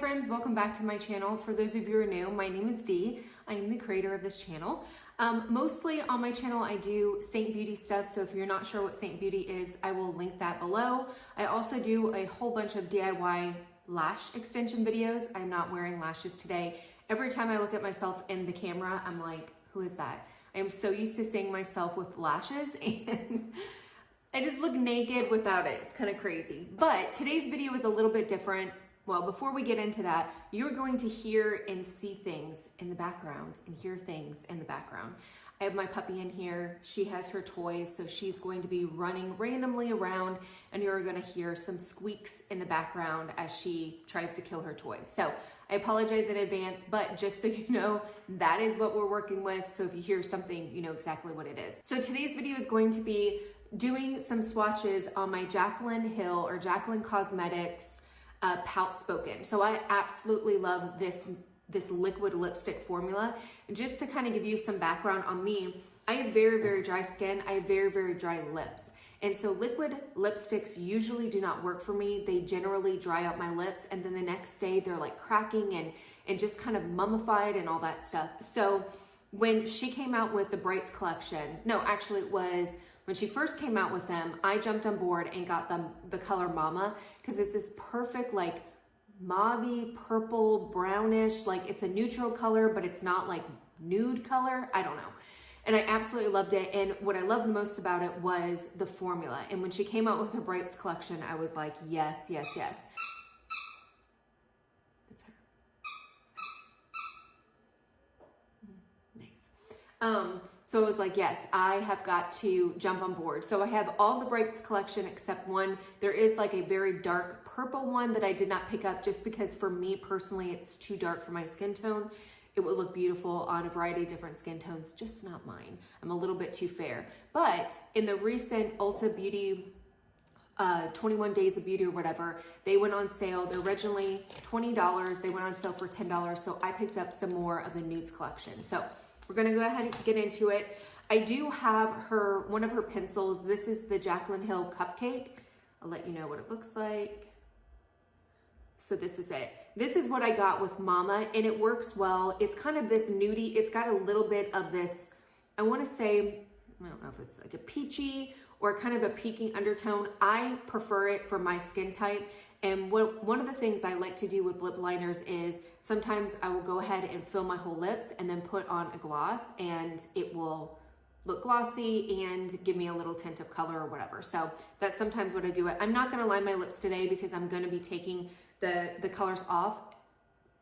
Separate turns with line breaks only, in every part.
friends, welcome back to my channel. For those of you who are new, my name is Dee. I am the creator of this channel. Mostly on my channel I do Saint Beauty stuff, so if you're not sure what Saint Beauty is, I will link that below. I also do a whole bunch of DIY lash extension videos. I'm not wearing lashes today. Every time I look at myself in the camera, I'm like, who is that? I am so used to seeing myself with lashes and I just look naked without it. It's kind of crazy. But today's video is a little bit different. Well, before we get into that, you're going to hear and see things in the background and hear things in the background. I have my puppy in here. She has her toys, so she's going to be running randomly around and you're going to hear some squeaks in the background as she tries to kill her toys. So I apologize in advance, but just so you know, that is what we're working with. So if you hear something, you know exactly what it is. So today's video is going to be doing some swatches on my Jaclyn Cosmetics Poutspoken. So I absolutely love this liquid lipstick formula. Just to kind of give you some background on me, I have very, very dry skin. I have very, very dry lips. And so liquid lipsticks usually do not work for me. They generally dry out my lips and then the next day they're like cracking and just kind of mummified and all that stuff. So when she came out with the Brights collection, no, actually it was when she first came out with them, I jumped on board and got them the color Mama because it's this perfect like mauve, purple, brownish, like it's a neutral color, but it's not like nude color. I don't know. And I absolutely loved it. And what I loved most about it was the formula. And when she came out with her Brights collection, I was like, yes, yes, yes. It's her. Nice. So I was like, yes, I have got to jump on board. So I have all the Brights collection except one. There is like a very dark purple one that I did not pick up just because for me personally, it's too dark for my skin tone. It would look beautiful on a variety of different skin tones, just not mine. I'm a little bit too fair. But in the recent Ulta Beauty 21 Days of Beauty or whatever, they went on sale. They're originally $20. They went on sale for $10. So I picked up some more of the Nudes collection. So we're gonna go ahead and get into it. I do have one of her pencils. This is the Jaclyn Hill Cupcake. I'll let you know what it looks like. So this is it. This is what I got with Mama and it works well. It's kind of this nudie. It's got a little bit of this, I wanna say, I don't know if it's like a peachy or kind of a peaking undertone. I prefer it for my skin type. And one of the things I like to do with lip liners is sometimes I will go ahead and fill my whole lips and then put on a gloss and it will look glossy and give me a little tint of color or whatever. So that's sometimes what I do. I'm not gonna line my lips today because I'm gonna be taking the colors off,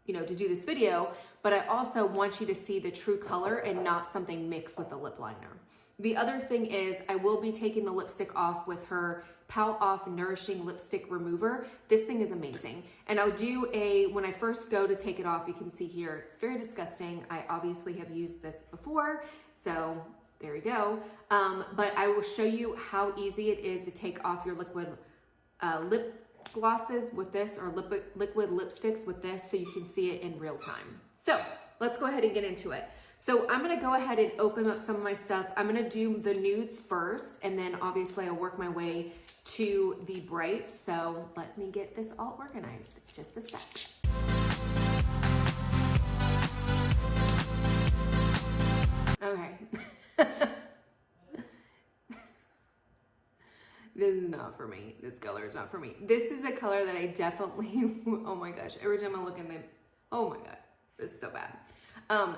you know, to do this video, but I also want you to see the true color and not something mixed with the lip liner. The other thing is I will be taking the lipstick off with her Pout Off Nourishing Lipstick Remover. This thing is amazing. And I'll do when I first go to take it off, you can see here, it's very disgusting. I obviously have used this before, so there we go. But I will show you how easy it is to take off your liquid lip glosses with this or liquid lipsticks with this so you can see it in real time. So let's go ahead and get into it. So I'm gonna go ahead and open up some of my stuff. I'm gonna do the nudes first and then obviously I'll work my way to the brights. So let me get this all organized. Just a sec. Okay. This is not for me. This color is not for me. This is a color that I definitely, oh my gosh, every time I look in the, oh my God, this is so bad.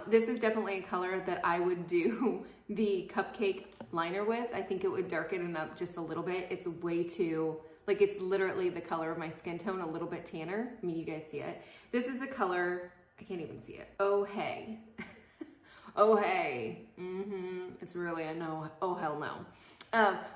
This is definitely a color that I would do the cupcake liner with. I think it would darken it up just a little bit. It's way too, like it's literally the color of my skin tone, a little bit tanner. I mean, you guys see it. This is a color, I can't even see it. Oh, hey. Oh, hey. It's really a no, oh, hell no.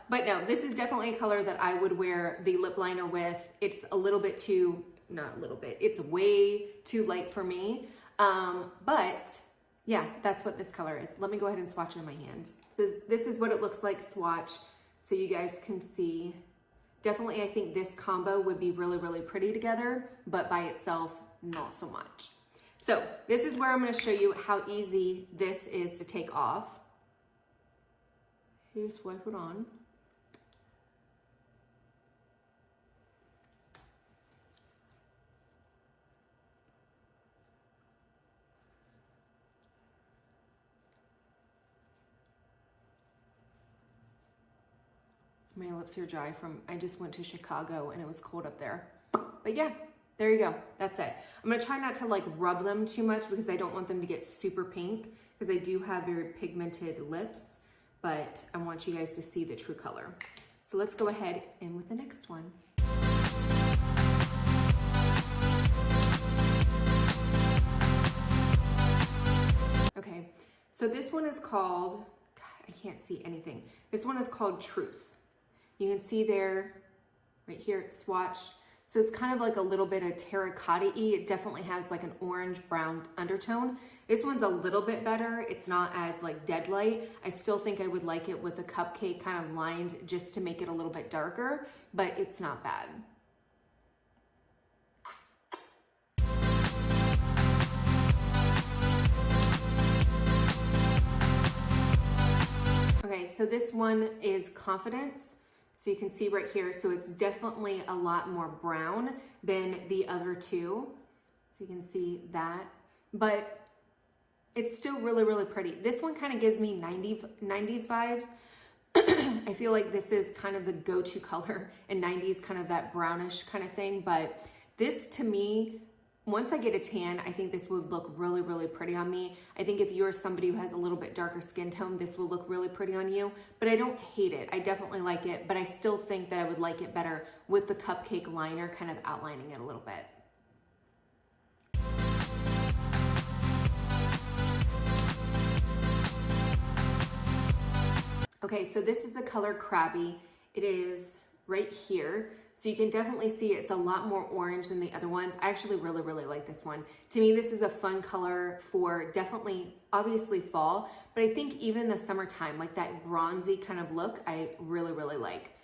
But no, this is definitely a color that I would wear the lip liner with. It's a little bit too, not a little bit, it's way too light for me. But yeah, that's what this color is. Let me go ahead and swatch it in my hand. This is what it looks like swatch, so you guys can see. Definitely, I think this combo would be really, really pretty together, but by itself, not so much. So this is where I'm gonna show you how easy this is to take off. Here's wipe it on. My lips are dry from, I just went to Chicago and it was cold up there. But yeah, there you go. That's it. I'm gonna try not to like rub them too much because I don't want them to get super pink because I do have very pigmented lips, but I want you guys to see the true color. So let's go ahead and with the next one. Okay, so this one is called, God, I can't see anything. This one is called Truth. You can see there, right here, it's swatched. So it's kind of like a little bit of terracotta-y. It definitely has like an orange-brown undertone. This one's a little bit better. It's not as like dead light. I still think I would like it with a cupcake kind of lined just to make it a little bit darker, but it's not bad. Okay, so this one is Confidence. So you can see right here, so it's definitely a lot more brown than the other two. So you can see that, but it's still really, really pretty. This one kind of gives me 90s vibes. I feel like this is kind of the go-to color in 90s, kind of that brownish kind of thing. But this to me, once I get a tan, I think this would look really, really pretty on me. I think if you're somebody who has a little bit darker skin tone, this will look really pretty on you, but I don't hate it. I definitely like it, but I still think that I would like it better with the cupcake liner kind of outlining it a little bit. Okay, so this is the color Krabby. It is right here. So you can definitely see it's a lot more orange than the other ones. I actually really, really like this one. To me, this is a fun color for definitely, obviously fall, but I think even the summertime, like that bronzy kind of look, I really, really like.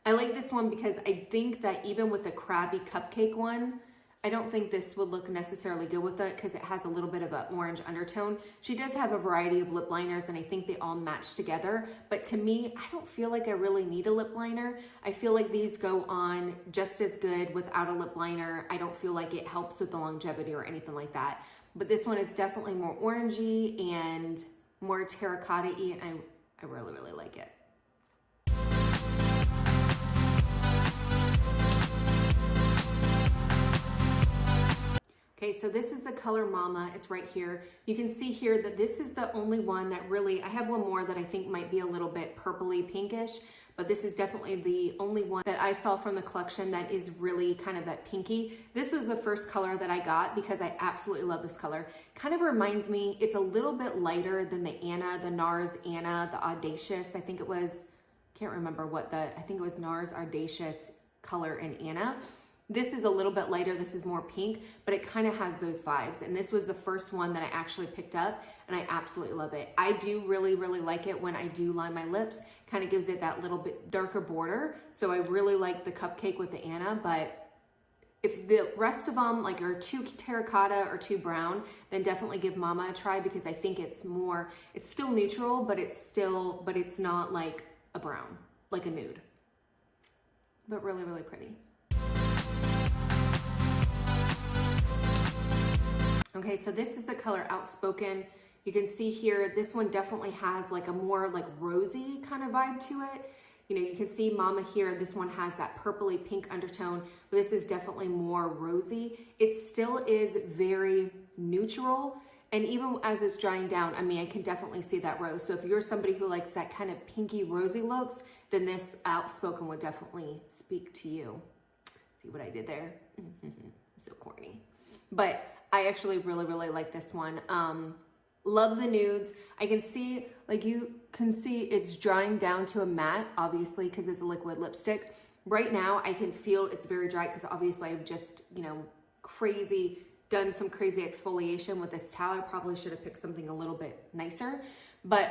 I like this one because I think that even with the Krabby cupcake one, I don't think this would look necessarily good with it because it has a little bit of an orange undertone. She does have a variety of lip liners and I think they all match together. But to me, I don't feel like I really need a lip liner. I feel like these go on just as good without a lip liner. I don't feel like it helps with the longevity or anything like that. But this one is definitely more orangey and more terracotta-y and I really, really like it. Okay, so this is the color Mama. It's right here. You can see here that this is the only one that really, I have one more that I think might be a little bit purpley pinkish, but this is definitely the only one that I saw from the collection that is really kind of that pinky. This was the first color that I got because I absolutely love this color. Kind of reminds me, it's a little bit lighter than the Anna, the NARS Anna, the Audacious. I think it was, can't remember what I think it was NARS Audacious color in Anna. This is a little bit lighter, this is more pink, but it kind of has those vibes. And this was the first one that I actually picked up and I absolutely love it. I do really, really like it when I do line my lips. Kind of gives it that little bit darker border. So I really like the cupcake with the Anna, but if the rest of them like are too terracotta or too brown, then definitely give Mama a try because I think it's more, it's still neutral, but it's not like a brown, like a nude. But really, really pretty. Okay, so this is the color Outspoken. You can see here, this one definitely has like a more like rosy kind of vibe to it. You know, you can see Mama here, this one has that purpley pink undertone, but this is definitely more rosy. It still is very neutral. And even as it's drying down, I mean, I can definitely see that rose. So if you're somebody who likes that kind of pinky rosy looks, then this Outspoken would definitely speak to you. See what I did there? So corny. But I actually really, really like this one. Love the nudes. I can see, like you can see it's drying down to a matte, obviously, because it's a liquid lipstick. Right now, I can feel it's very dry because obviously I've just, you know, done some crazy exfoliation with this towel. I probably should have picked something a little bit nicer. But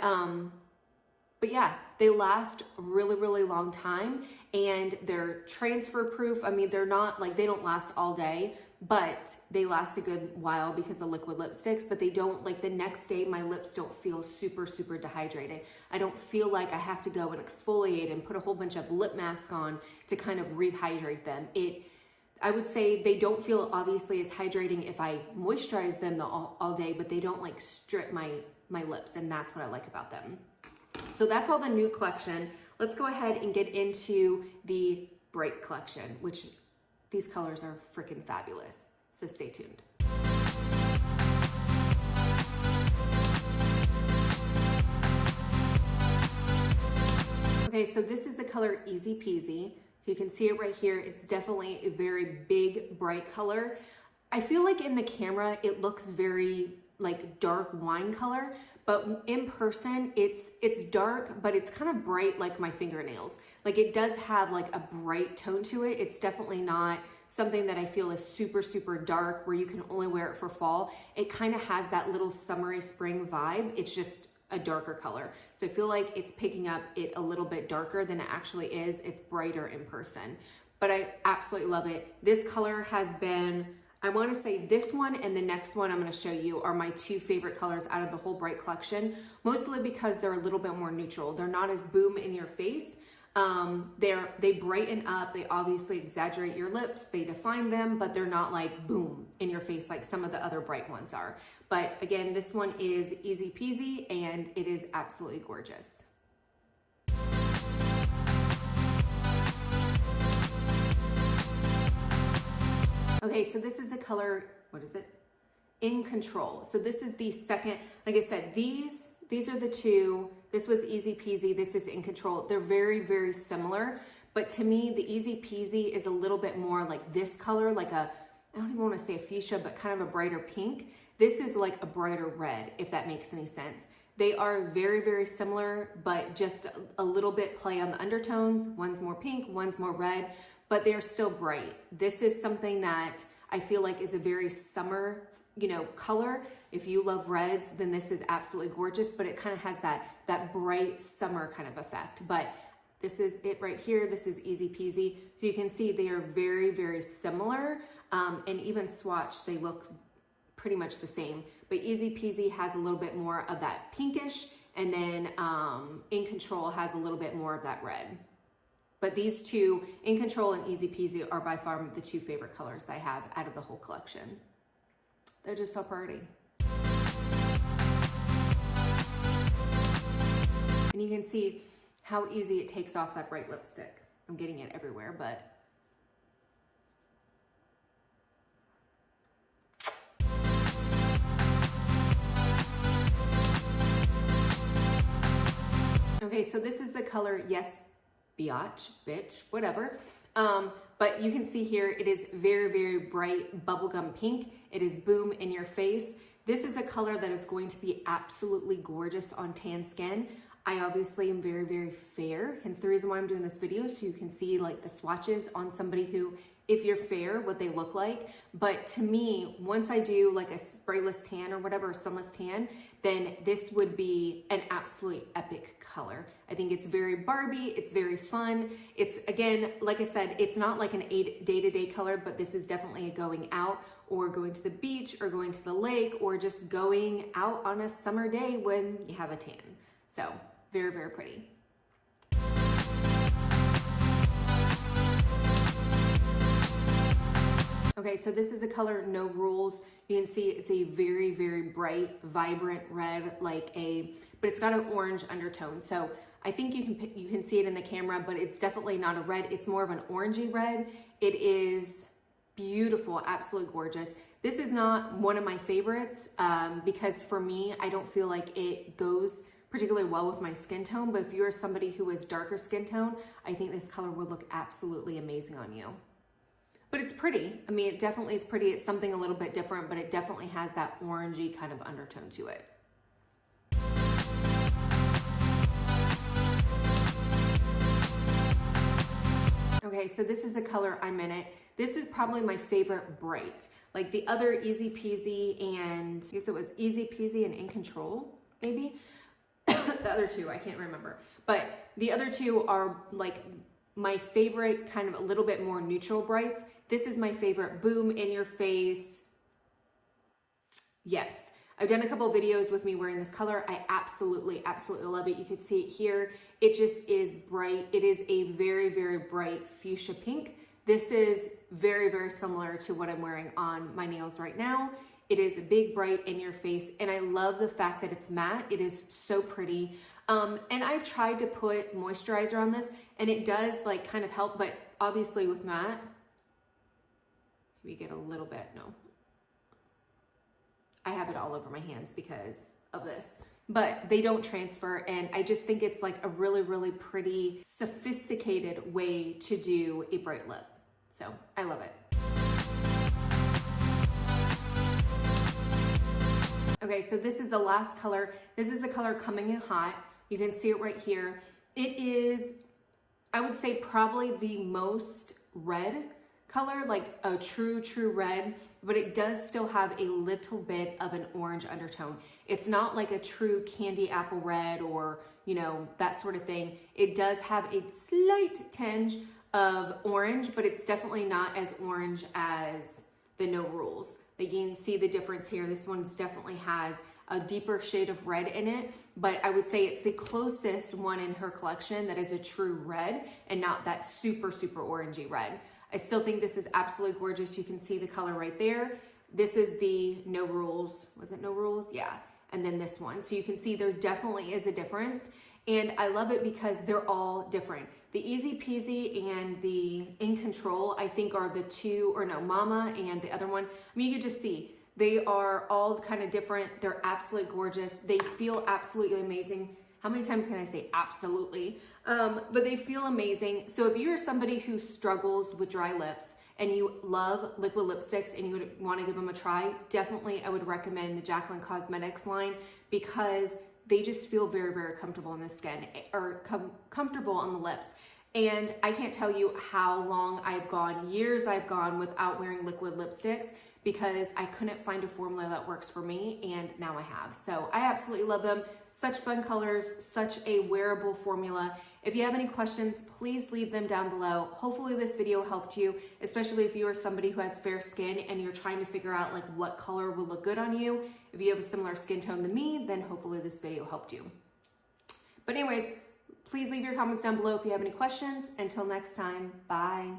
yeah, they last a really, really long time and they're transfer proof. I mean, they're not like, they don't last all day, but they last a good while because of liquid lipsticks, but they don't, like the next day, my lips don't feel super, super dehydrated. I don't feel like I have to go and exfoliate and put a whole bunch of lip mask on to kind of rehydrate them. I would say they don't feel obviously as hydrating if I moisturize them all day, but they don't like strip my lips, and that's what I like about them. So that's all the new collection. let's go ahead and get into the Bright collection, which these colors are freaking fabulous. So stay tuned. Okay, so this is the color Easy Peasy. So you can see it right here. It's definitely a very big, bright color. I feel like in the camera, it looks very like dark wine color, but in person, it's dark, but it's kind of bright like my fingernails. Like it does have like a bright tone to it. It's definitely not something that I feel is super, super dark where you can only wear it for fall. It kind of has that little summery spring vibe. It's just a darker color. So I feel like it's picking up it a little bit darker than it actually is. It's brighter in person, but I absolutely love it. This color has been, I want to say this one and the next one I'm going to show you are my two favorite colors out of the whole Bright collection, mostly because they're a little bit more neutral. They're not as boom in your face. They brighten up, they obviously exaggerate your lips, they define them, but they're not like boom in your face like some of the other Bright ones are. But again, this one is Easy Peasy and it is absolutely gorgeous. Okay, so this is the color, what is it? In Control. So this is the second, like I said, these are the two. This was Easy Peasy, this is In Control. They're very, very similar, but to me, the Easy Peasy is a little bit more like this color, like a, I don't even want to say a fuchsia, but kind of a brighter pink. This is like a brighter red, if that makes any sense. They are very, very similar, but just a little bit play on the undertones. One's more pink, one's more red, but they're still bright. This is something that I feel like is a very summer, color. If you love reds, then this is absolutely gorgeous, but it kind of has that bright summer kind of effect. But this is it right here. This is Easy Peasy. So you can see they are very, very similar. And even swatch, they look pretty much the same. But Easy Peasy has a little bit more of that pinkish, and then In Control has a little bit more of that red. But these two, In Control and Easy Peasy, are by far the two favorite colors that I have out of the whole collection. They're just so pretty. And you can see how easy it takes off that bright lipstick. I'm getting it everywhere, but. Okay, so this is the color, yes, biatch, bitch, whatever. But you can see here, it is very, very bright bubblegum pink. It is boom in your face. This is a color that is going to be absolutely gorgeous on tan skin. I obviously am very, very fair, hence the reason why I'm doing this video, so you can see like the swatches on somebody who, if you're fair, what they look like. But to me, once I do like a sprayless tan or whatever, a sunless tan, then this would be an absolutely epic color. I think it's very Barbie, it's very fun. It's, again, like I said, it's not like an day-to-day color, but this is definitely a going out or going to the beach or going to the lake or just going out on a summer day when you have a tan. So very, very pretty. Okay, so this is the color No Rules. You can see it's a very, very bright, vibrant red, but it's got an orange undertone. So I think you can see it in the camera, but it's definitely not a red. It's more of an orangey red. It is beautiful, absolutely gorgeous. This is not one of my favorites because for me, I don't feel like it goes particularly well with my skin tone, but if you're somebody who is darker skin tone, I think this color would look absolutely amazing on you. But it's pretty. I mean, it definitely is pretty. It's something a little bit different, but it definitely has that orangey kind of undertone to it. Okay, so this is the color I'm in it. This is probably my favorite bright. Like the other Easy Peasy and, I guess it was Easy Peasy and In Control, maybe? The other two, I can't remember. But the other two are like my favorite kind of a little bit more neutral brights. This is my favorite boom in your face. Yes, I've done a couple of videos with me wearing this color. I absolutely, absolutely love it. You can see it here. It just is bright. It is a very, very bright fuchsia pink. This is very, very similar to what I'm wearing on my nails right now. It is a big, bright in your face. And I love the fact that it's matte. It is so pretty. And I've tried to put moisturizer on this and it does like kind of help, but obviously with matte, we get a little bit, no. I have it all over my hands because of this, but they don't transfer. And I just think it's like a really, really pretty, sophisticated way to do a bright lip. So I love it. Okay, so this is the last color. This is the color Coming in Hot. You can see it right here. It is, I would say, probably the most red color, like a true red, but it does still have a little bit of an orange undertone. It's not like a true candy apple red or, you know, that sort of thing. It does have a slight tinge of orange, but it's definitely not as orange as the No Rules. Like you can see the difference here. This one definitely has a deeper shade of red in it, but I would say it's the closest one in her collection that is a true red and not that super orangey red. I still think this is absolutely gorgeous. You can see the color right there. This is the No Rules. Was it No Rules? Yeah. And then this one. So you can see there definitely is a difference. And I love it because they're all different. The Easy Peasy and the In Control, I think are the two, or no, Mama and the other one. I mean, you can just see they are all kind of different. They're absolutely gorgeous. They feel absolutely amazing. How many times can I say absolutely? But they feel amazing. So if you're somebody who struggles with dry lips and you love liquid lipsticks and you would want to give them a try, definitely I would recommend the Jaclyn Cosmetics line because they just feel very comfortable in the skin, or comfortable on the lips. And I can't tell you how long I've gone, years I've gone without wearing liquid lipsticks because I couldn't find a formula that works for me, and now I have. So I absolutely love them. Such fun colors, such a wearable formula. If you have any questions, please leave them down below. Hopefully this video helped you, especially if you are somebody who has fair skin and you're trying to figure out like what color will look good on you. If you have a similar skin tone to me, then hopefully this video helped you. But anyways, please leave your comments down below if you have any questions. Until next time, bye.